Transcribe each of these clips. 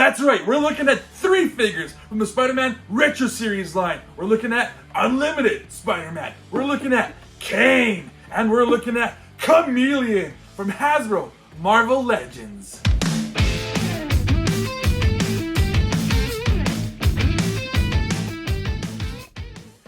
That's right, we're looking at 3 figures from the Spider-Man Retro Series line. We're looking at Unlimited Spider-Man, we're looking at Kaine, and we're looking at Chameleon from Hasbro Marvel Legends.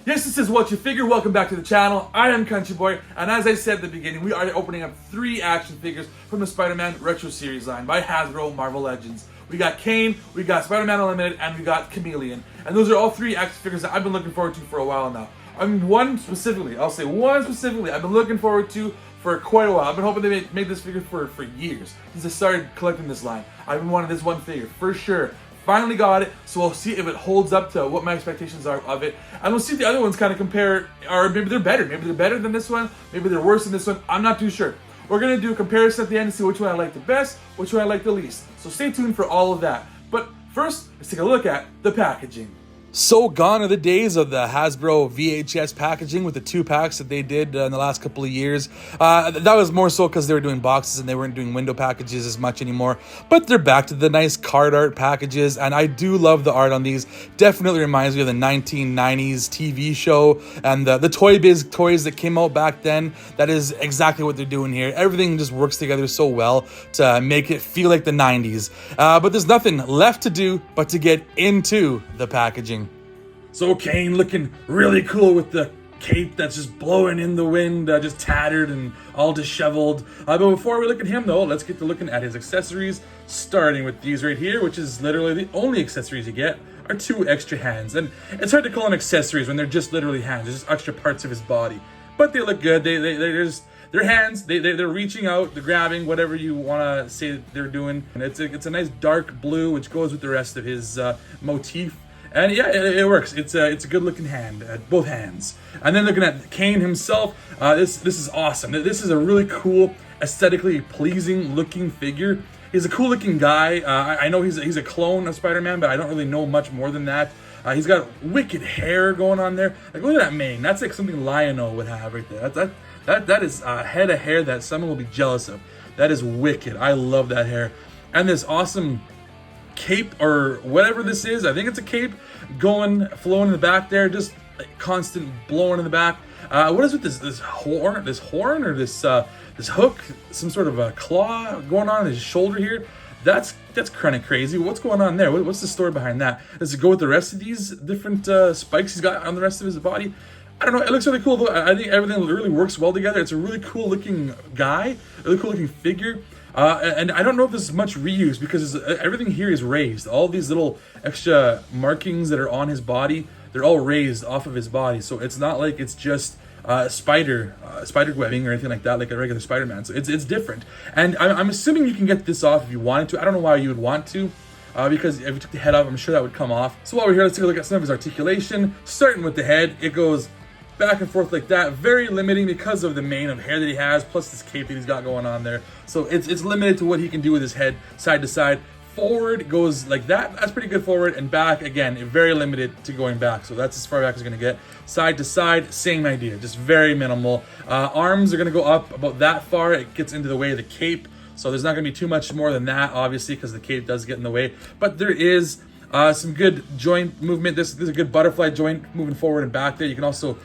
Yes, this is Whatcha Figure. Welcome back to the channel. I am Country Boy, and as I said at the beginning, we are opening up 3 action figures from the Spider-Man Retro Series line by Hasbro Marvel Legends. We got Kaine, we got Spider-Man Unlimited, and we got Chameleon. And those are all 3 action figures that I've been looking forward to for a while now. One specifically I've been looking forward to for quite a while. I've been hoping they made this figure for years, since I started collecting this line. I've been wanting this one figure, for sure. Finally got it, so we'll see if it holds up to what my expectations are of it. And we'll see if the other ones kind of compare, or maybe they're better. Maybe they're better than this one, maybe they're worse than this one. I'm not too sure. We're gonna do a comparison at the end to see which one I like the best, which one I like the least. So stay tuned for all of that. But first, let's take a look at the packaging. So gone are the days of the Hasbro VHS packaging with the 2 packs that they did in the last couple of years. That was more so because they were doing boxes and they weren't doing window packages as much anymore. But they're back to the nice card art packages, and I do love the art on these. Definitely reminds me of the 1990s TV show and the Toy Biz toys that came out back then. That is exactly what they're doing here. Everything just works together so well to make it feel like the 90s. But there's nothing left to do but to get into the packaging. So Kaine looking really cool with the cape that's just blowing in the wind, just tattered and all disheveled. But before we look at him though, let's get to looking at his accessories, starting with these right here, which is literally the only accessories you get are 2 extra hands. And it's hard to call them accessories when they're just literally hands. They're just extra parts of his body. But they look good. They're just, they're hands. They're reaching out, they're grabbing, whatever you want to say that they're doing. And it's a nice dark blue, which goes with the rest of his motif. And yeah, it works. It's a good looking hand, both hands. And then looking at Kaine himself, this is awesome. This is a really cool, aesthetically pleasing looking figure. He's a cool looking guy. I know he's a clone of Spider-Man, but I don't really know much more than that. He's got wicked hair going on there. Like, look at that mane. That's like something Lionel would have right there. That is a head of hair that someone will be jealous of. That is wicked. I love that hair. And this awesome cape, or whatever this is, I think it's a cape, flowing in the back there, just like constant blowing in the back. What is with this horn or this hook, some sort of a claw going on his shoulder here? That's kind of crazy. What's going on there? What's the story behind that? Does it go with the rest of these different spikes he's got on the rest of his body? I don't know. It looks really cool though. I think everything really works well together. It's a really cool looking guy, really cool looking figure. And I don't know if there's much reuse because everything here is raised. All these little extra markings that are on his body, they're all raised off of his body. So it's not like it's just spider webbing or anything like that, like a regular Spider-Man. So it's different. And I'm assuming you can get this off if you wanted to. I don't know why you would want to. Because if you took the head off, I'm sure that would come off. So while we're here, let's take a look at some of his articulation. Starting with the head, it goes back and forth like that, very limiting because of the mane of hair that he has, plus this cape that he's got going on there. So it's limited to what he can do with his head, side to side. Forward goes like that, that's pretty good forward, and back, again, very limited to going back. So that's as far back as gonna get. Side to side, same idea, just very minimal. Arms are gonna go up about that far, it gets into the way of the cape. So there's not gonna be too much more than that, obviously, because the cape does get in the way. But there is some good joint movement. This is a good butterfly joint moving forward and back there. You can also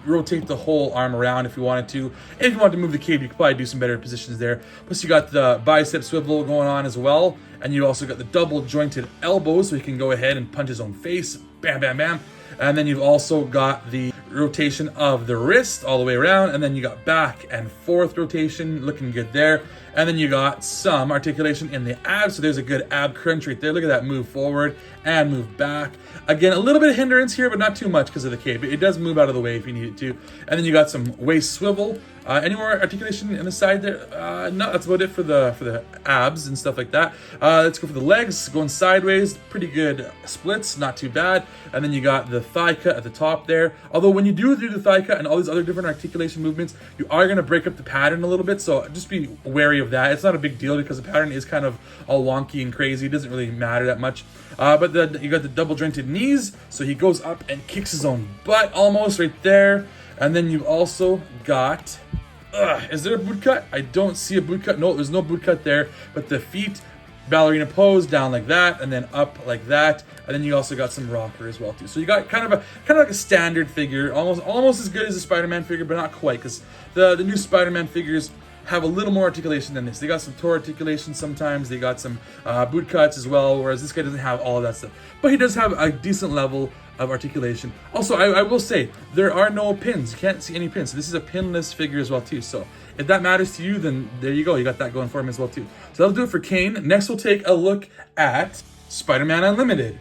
rotate the whole arm around if you wanted to. And if you wanted to move the cape, you could probably do some better positions there. Plus you got the bicep swivel going on as well. And you also got the double jointed elbows, so he can go ahead and punch his own face. Bam, bam, bam. And then you've also got the rotation of the wrist all the way around, and then you got back and forth rotation, looking good there. And then you got some articulation in the abs, so there's a good ab crunch right there. Look at that, move forward and move back. Again, a little bit of hindrance here, but not too much because of the cape. It does move out of the way if you need it to. And then you got some waist swivel. Any more articulation in the side there? No, that's about it for the abs and stuff like that. Let's go for the legs, going sideways. Pretty good splits, not too bad. And then you got the thigh cut at the top there. Although when you do the thigh cut and all these other different articulation movements, you are going to break up the pattern a little bit. So just be wary of that. It's not a big deal because the pattern is kind of all wonky and crazy. It doesn't really matter that much. But you got the double jointed knees. So he goes up and kicks his own butt almost right there. And then you've also got, is there a boot cut? I don't see a boot cut. No, there's no boot cut there. But the feet ballerina pose down like that, and then up like that, and then you also got some rocker as well too. So you got kind of like a standard figure, almost as good as a Spider-Man figure, but not quite, because the new Spider-Man figures have a little more articulation than this. They got some toe articulation sometimes, they got some boot cuts as well, whereas this guy doesn't have all of that stuff. But he does have a decent level of articulation. Also, I will say, there are no pins. You can't see any pins. So this is a pinless figure as well too. So if that matters to you, then there you go. You got that going for him as well too. So that'll do it for Kaine. Next, we'll take a look at Spider-Man Unlimited.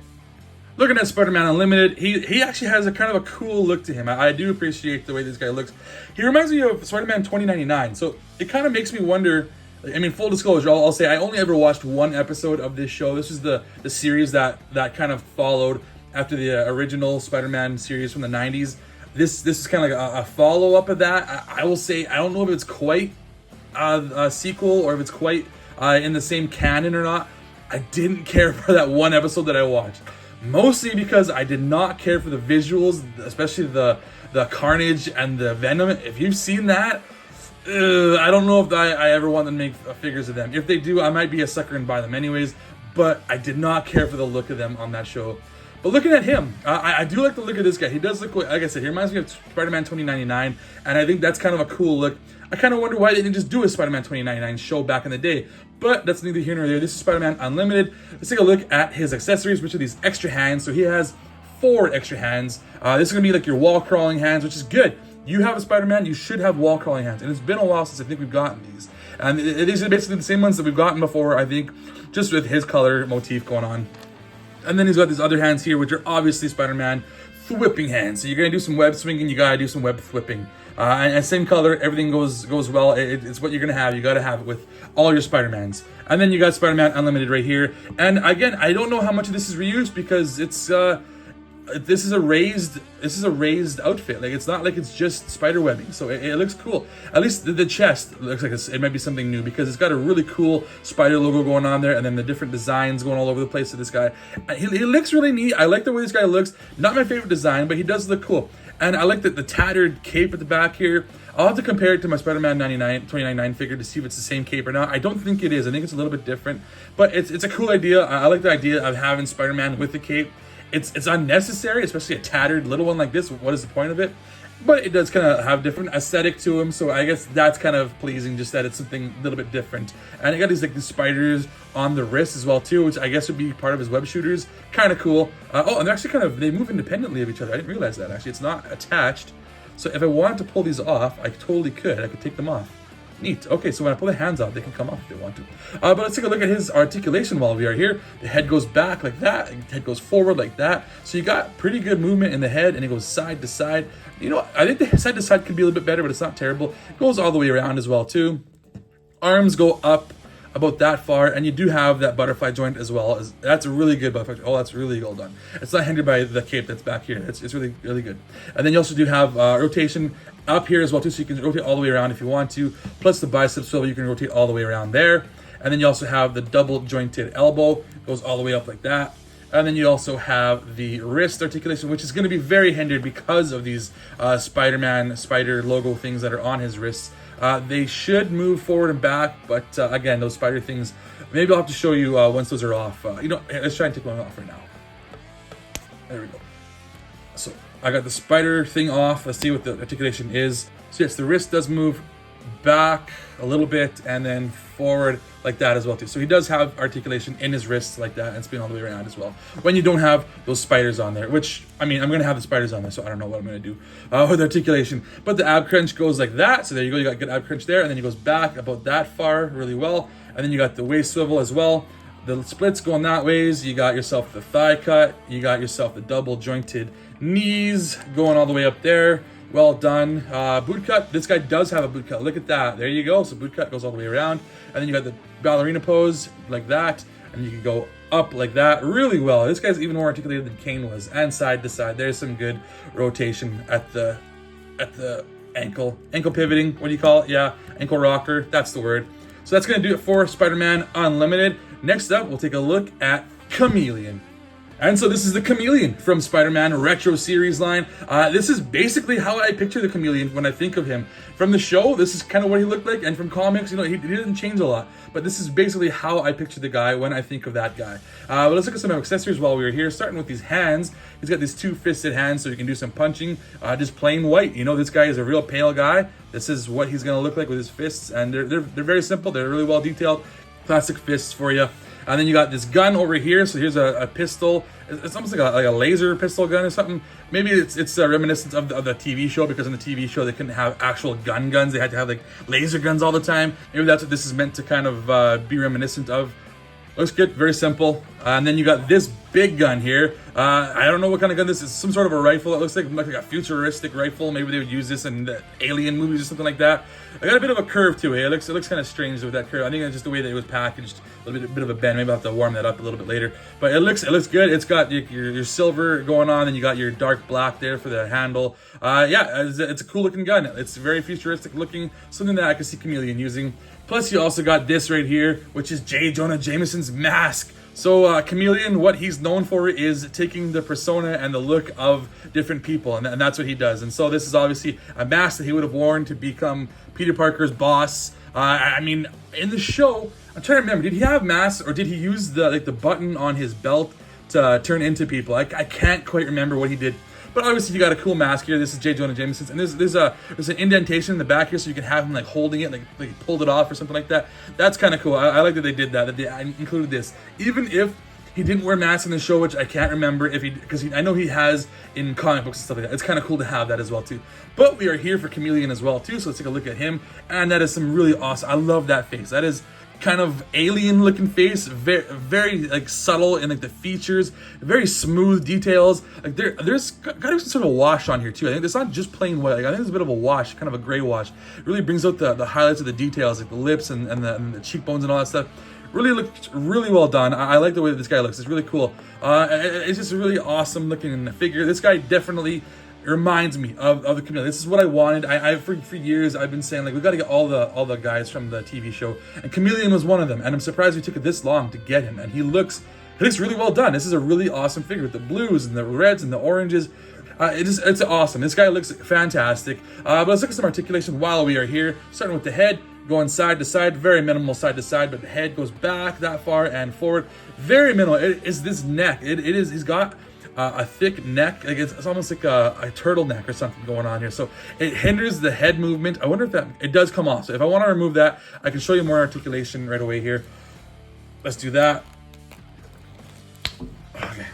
Looking at Spider-Man Unlimited, he actually has a kind of a cool look to him. I do appreciate the way this guy looks. He reminds me of Spider-Man 2099. So it kind of makes me wonder. I mean, full disclosure, I'll say I only ever watched one episode of this show. This is the series that kind of followed after the original Spider-Man series from the 90s. This is kind of like a follow-up of that. I will say, I don't know if it's quite a sequel or if it's quite in the same canon or not. I didn't care for that one episode that I watched. Mostly because I did not care for the visuals, especially the carnage and the venom. If you've seen that, I don't know if I ever want them to make figures of them. If they do, I might be a sucker and buy them anyways. But I did not care for the look of them on that show. But looking at him, I do like the look of this guy. He does look, like I said, he reminds me of Spider-Man 2099. And I think that's kind of a cool look. I kind of wonder why they didn't just do a Spider-Man 2099 show back in the day. But that's neither here nor there. This is Spider-Man Unlimited. Let's take a look at his accessories, which are these extra hands. So he has 4 extra hands. This is going to be like your wall crawling hands, which is good. You have a Spider-Man, you should have wall crawling hands. And it's been a while since I think we've gotten these. And these are basically the same ones that we've gotten before, I think, just with his color motif going on. And then he's got these other hands here, which are obviously Spider-Man thwipping hands. So you're going to do some web swinging, you got to do some web thwipping. And same color, everything goes well. It's what you're going to have. You got to have it with all your Spider-Mans. And then you got Spider-Man Unlimited right here. And again, I don't know how much of this is reused because it's this is a raised outfit. Like, it's not like it's just spider webbing. So it looks cool. At least the chest looks like it might be something new because it's got a really cool spider logo going on there, and then the different designs going all over the place to this guy. He looks really neat. I like the way this guy looks. Not my favorite design, but he does look cool. And I like the tattered cape at the back here. I'll have to compare it to my Spider-Man 2099 figure to see if it's the same cape or not. I don't think it is. I think it's a little bit different. But it's a cool idea. I like the idea of having Spider-Man with the cape. It's unnecessary, especially a tattered little one like this. What is the point of it? But it does kind of have different aesthetic to him, so I guess that's kind of pleasing, just that it's something a little bit different. And it got these spiders on the wrist as well too, which I guess would be part of his web shooters. Kind of cool. Oh, and they're actually they move independently of each other. I didn't realize that actually. It's not attached. So if I wanted to pull these off, I totally could. I could take them off. Neat. Okay, so when I pull the hands off, they can come off if they want to. But let's take a look at his articulation while we are here. The head goes back like that, the head goes forward like that. So you got pretty good movement in the head, and it goes side to side. You know, I think the side to side could be a little bit better, but it's not terrible. It goes all the way around as well too. Arms go up about that far, and you do have that butterfly joint as well. That's a really good butterfly. Oh, that's really well done. It's not hindered by the cape that's back here. It's really, really good. And then you also do have rotation up here as well too, so you can rotate all the way around if you want to. Plus the bicep swivel, you can rotate all the way around there. And then you also have the double jointed elbow, goes all the way up like that. And then you also have the wrist articulation, which is going to be very hindered because of these Spider-Man spider logo things that are on his wrists. They should move forward and back, but again, those spider things, maybe I'll have to show you once those are off. Let's try and take one off right now. There we go. So I got the spider thing off. Let's see what the articulation is. So yes, the wrist does move back a little bit and then forward like that as well too. So he does have articulation in his wrists like that and spin all the way around as well. When you don't have those spiders on there, which, I mean, I'm going to have the spiders on there, so I don't know what I'm going to do with articulation. But the ab crunch goes like that. So there you go. You got good ab crunch there. And then he goes back about that far really well. And then you got the waist swivel as well. The splits going that ways. You got yourself the thigh cut. You got yourself the double jointed knees going all the way up there. Well done. Boot cut. This guy does have a boot cut. Look at that. There you go. So boot cut goes all the way around. And then you got the ballerina pose like that. And you can go up like that really well. This guy's even more articulated than Kaine was. And side to side. There's some good rotation at the ankle. Ankle pivoting. What do you call it? Yeah. Ankle rocker. That's the word. So that's going to do it for Spider-Man Unlimited. Next up, we'll take a look at Chameleon. And so this is the Chameleon from Spider-Man Retro Series line. This is basically how I picture the Chameleon when I think of him. From the show, this is kind of what he looked like, and from comics, you know, he didn't change a lot. But this is basically how I picture the guy when I think of that guy. But let's look at some accessories while we were here, starting with these hands. He's got these two-fisted hands so he can do some punching, just plain white. You know, this guy is a real pale guy. This is what he's going to look like with his fists, and they're very simple. They're really well detailed. Classic fists for you. And then you got this gun over here. So here's a pistol. It's almost like a laser pistol gun or something. Maybe it's reminiscent of the TV show, because in the TV show they couldn't have actual guns. They had to have like laser guns all the time. Maybe that's what this is meant to kind of be reminiscent of. Looks good, very simple. And then you got this big gun here. I don't know what kind of gun this is. Some sort of a rifle. It looks like a futuristic rifle. Maybe they would use this in the Alien movies or something like that. I got a bit of a curve to it. It looks kind of strange with that curve. I think it's just the way that it was packaged. A bit of a bend. Maybe I'll have to warm that up a little bit later. But it looks good. It's got your silver going on, and you got your dark black there for the handle. Yeah, it's a cool looking gun. It's very futuristic looking. Something that I could see Chameleon using. Plus, you also got this right here, which is J. Jonah Jameson's mask. So Chameleon, what he's known for is taking the persona and the look of different people, and that's what he does. And so this is obviously a mask that he would have worn to become Peter Parker's boss. I mean, in the show, I'm trying to remember, did he have masks, or did he use the button on his belt to turn into people? I can't quite remember what he did. But obviously, you got a cool mask here. This is J. Jonah Jameson's, and there's an indentation in the back here, so you can have him like holding it, like he pulled it off or something like that. That's kind of cool. I like that they did that. That they included this, even if he didn't wear masks in the show, which I can't remember because I know he has in comic books and stuff like that. It's kind of cool to have that as well too. But we are here for Chameleon as well too, so let's take a look at him, and that is some really awesome. I love that face. That is kind of alien looking face, very like subtle in like the features, very smooth details. Like there's got to be some sort of wash on here too. I think it's not just plain white. Like, I think there's a bit of a wash, kind of a gray wash. It really brings out the highlights of the details, like the lips and the cheekbones and all that stuff. Really looked really well done. I like the way that this guy looks. It's really cool. It's just really awesome looking in the figure. This guy definitely reminds me of the Chameleon. This is what I wanted. I for years I've been saying, like, we got to get all the guys from the TV show, and Chameleon was one of them. And I'm surprised we took it this long to get him. And he looks really well done. This is a really awesome figure with the blues and the reds and the oranges. It's awesome. This guy looks fantastic. But let's look at some articulation while we are here. Starting with the head, going side to side, very minimal side to side, but the head goes back that far and forward. Very minimal. It is this neck. He's got a thick neck. Like it's almost like a turtleneck or something going on here. So it hinders the head movement. I wonder if it does come off. So if I want to remove that, I can show you more articulation right away here. Let's do that. Okay.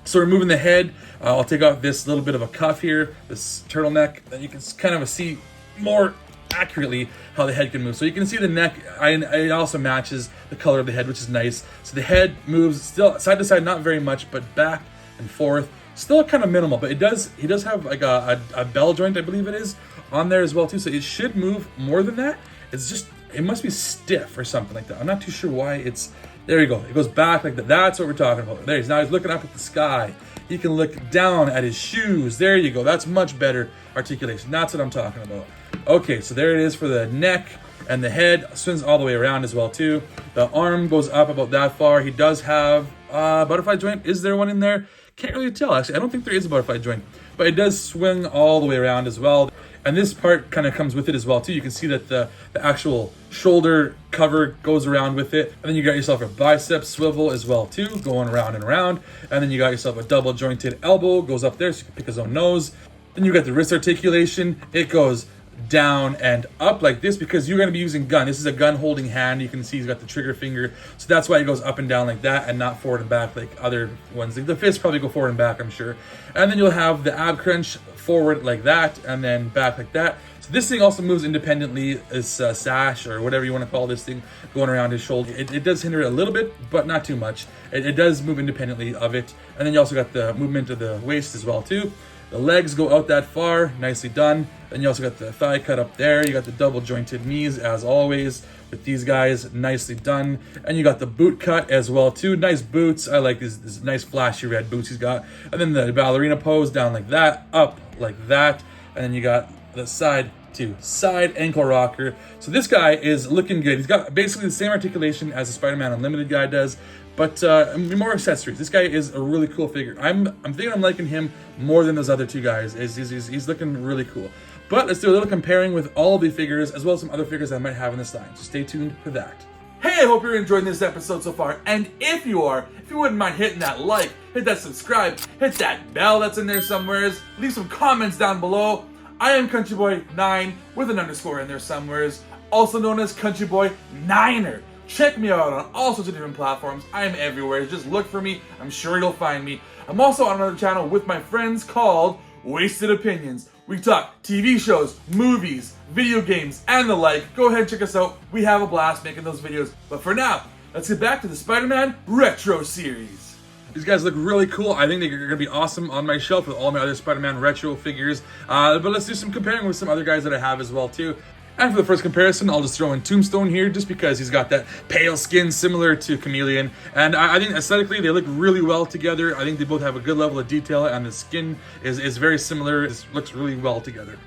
So removing the head, I'll take off this little bit of a cuff here, this turtleneck. Then you can kind of see more accurately how the head can move. So you can see the neck, it also matches the color of the head, which is nice. So the head moves still side to side, not very much, but back and forth, still kind of minimal. But he does have like a bell joint, I believe it is, on there as well too. So it should move more than that. It must be stiff or something like that. I'm not too sure why it's. There you go. It goes back like that. That's what we're talking about. There he is. Now he's looking up at the sky. He can look down at his shoes. There you go. That's much better articulation. That's what I'm talking about. Okay, so there it is for the neck, and the head swings all the way around as well too. The arm goes up about that far. He does have a butterfly joint. Is there one in there? Can't really tell, actually. I don't think there is a butterfly joint, but it does swing all the way around as well. And this part kind of comes with it as well too. You can see that the actual shoulder cover goes around with it. And then you got yourself a bicep swivel as well too, going around and around. And then you got yourself a double jointed elbow, goes up there so you can pick his own nose. Then you got the wrist articulation. It goes down and up like this because you're going to be using gun. This is a gun holding hand. You can see he's got the trigger finger. So that's why it goes up and down like that and not forward and back like other ones. The fists probably go forward and back, I'm sure. And then you'll have the ab crunch forward like that and then back like that. So this thing also moves independently. This sash or whatever you want to call this thing going around his shoulder. It does hinder it a little bit, but not too much. It does move independently of it. And then you also got the movement of the waist as well too. The legs go out that far, nicely done. Then you also got the thigh cut up there. You got the double jointed knees as always with these guys, nicely done. And you got the boot cut as well too. Nice boots. I like these nice flashy red boots he's got. And then the ballerina pose down like that, up like that. And then you got the side to side ankle rocker. So this guy is looking good. He's got basically the same articulation as the Spider-Man Unlimited guy does, but more accessories. This guy is a really cool figure. I'm thinking I'm liking him more than those other two guys. He's looking really cool. But let's do a little comparing with all of the figures, as well as some other figures that I might have in this line. So stay tuned for that. Hey, I hope you're enjoying this episode so far, and if you are, if you wouldn't mind hitting that like, hit that subscribe, hit that bell that's in there somewheres, leave some comments down below. I am CountryBoy9 with an underscore in there somewheres, also known as CountryBoyNiner. Check me out on all sorts of different platforms. I am everywhere. Just look for me. I'm sure you'll find me. I'm also on another channel with my friends called Wasted Opinions. We talk TV shows, movies, video games, and the like. Go ahead and check us out. We have a blast making those videos. But for now, let's get back to the Spider-Man Retro Series. These guys look really cool. I think they're going to be awesome on my shelf with all my other Spider-Man Retro figures. But let's do some comparing with some other guys that I have as well too. And for the first comparison, I'll just throw in Tombstone here just because he's got that pale skin similar to Chameleon. And I think aesthetically they look really well together. I think they both have a good level of detail and the skin is very similar. It looks really well together.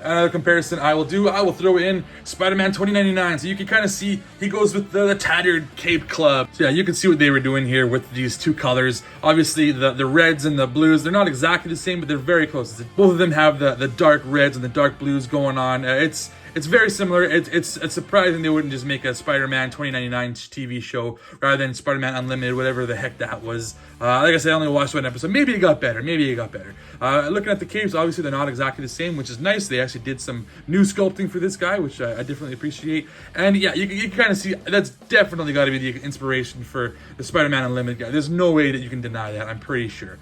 Another comparison I will throw in Spider-Man 2099. So you can kind of see he goes with the tattered cape club. So yeah, you can see what they were doing here with these two colors. Obviously the reds and the blues, they're not exactly the same, but they're very close. Both of them have the dark reds and the dark blues going on. It's very similar. It's surprising they wouldn't just make a Spider-Man 2099 TV show rather than Spider-Man Unlimited, whatever the heck that was. Like I said, I only watched one episode. Maybe it got better. Looking at the capes, obviously they're not exactly the same, which is nice. They actually did some new sculpting for this guy, which I definitely appreciate. And yeah, you can kind of see that's definitely got to be the inspiration for the Spider-Man Unlimited guy. There's no way that you can deny that, I'm pretty sure.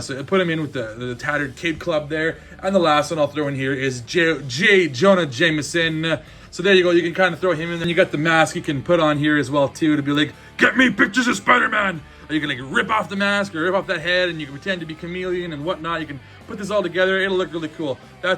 So I put him in with the tattered cape club there. And the last one I'll throw in here is J. Jonah Jameson. So there you go. You can kind of throw him in. Then you got the mask you can put on here as well too to be like, get me pictures of Spider-Man. Or you can like rip off the mask or rip off that head and you can pretend to be Chameleon and whatnot. You can put this all together. It'll look really cool. I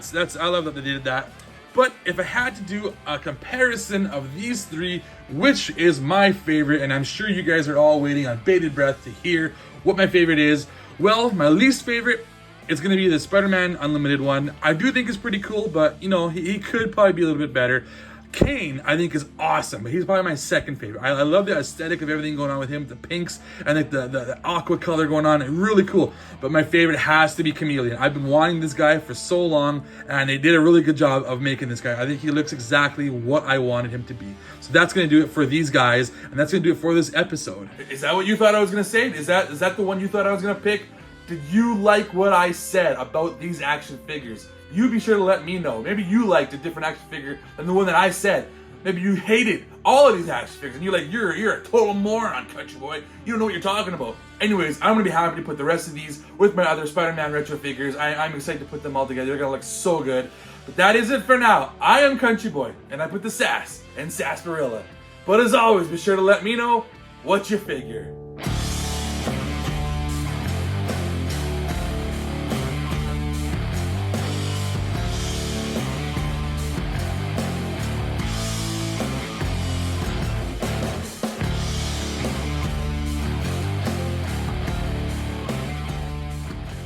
love that they did that. But if I had to do a comparison of these three, which is my favorite, and I'm sure you guys are all waiting on bated breath to hear what my favorite is. Well, my least favorite is going to be the Spider-Man Unlimited one. I do think it's pretty cool, but, you know, he could probably be a little bit better. Kaine, I think, is awesome, but he's probably my second favorite. I love the aesthetic of everything going on with him, the pinks and like the aqua color going on. Really cool. But my favorite has to be Chameleon. I've been wanting this guy for so long, and they did a really good job of making this guy. I think he looks exactly what I wanted him to be. So that's going to do it for these guys, and that's going to do it for this episode. Is that what you thought I was going to say? Is that the one you thought I was going to pick? Did you like what I said about these action figures? You be sure to let me know. Maybe you liked a different action figure than the one that I said. Maybe you hated all of these action figures and you're like, you're a total moron, country boy. You don't know what you're talking about. Anyways, I'm going to be happy to put the rest of these with my other Spider-Man retro figures. I'm excited to put them all together. They're going to look so good. But that is it for now. I am Country Boy, and I put the sass in Sarsaparilla. But as always, be sure to let me know what you figure.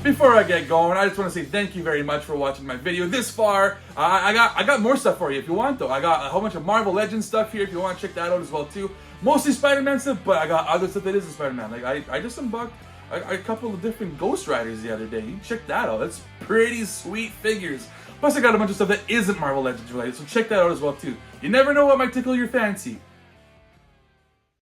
Before I get going, I just want to say thank you very much for watching my video this far. I got more stuff for you if you want though. I got a whole bunch of Marvel Legends stuff here if you want to check that out as well too. Mostly Spider-Man stuff, but I got other stuff that isn't Spider-Man. Like I just unboxed a couple of different Ghost Riders the other day. You can check that out. That's pretty sweet figures. Plus I got a bunch of stuff that isn't Marvel Legends related, so check that out as well too. You never know what might tickle your fancy.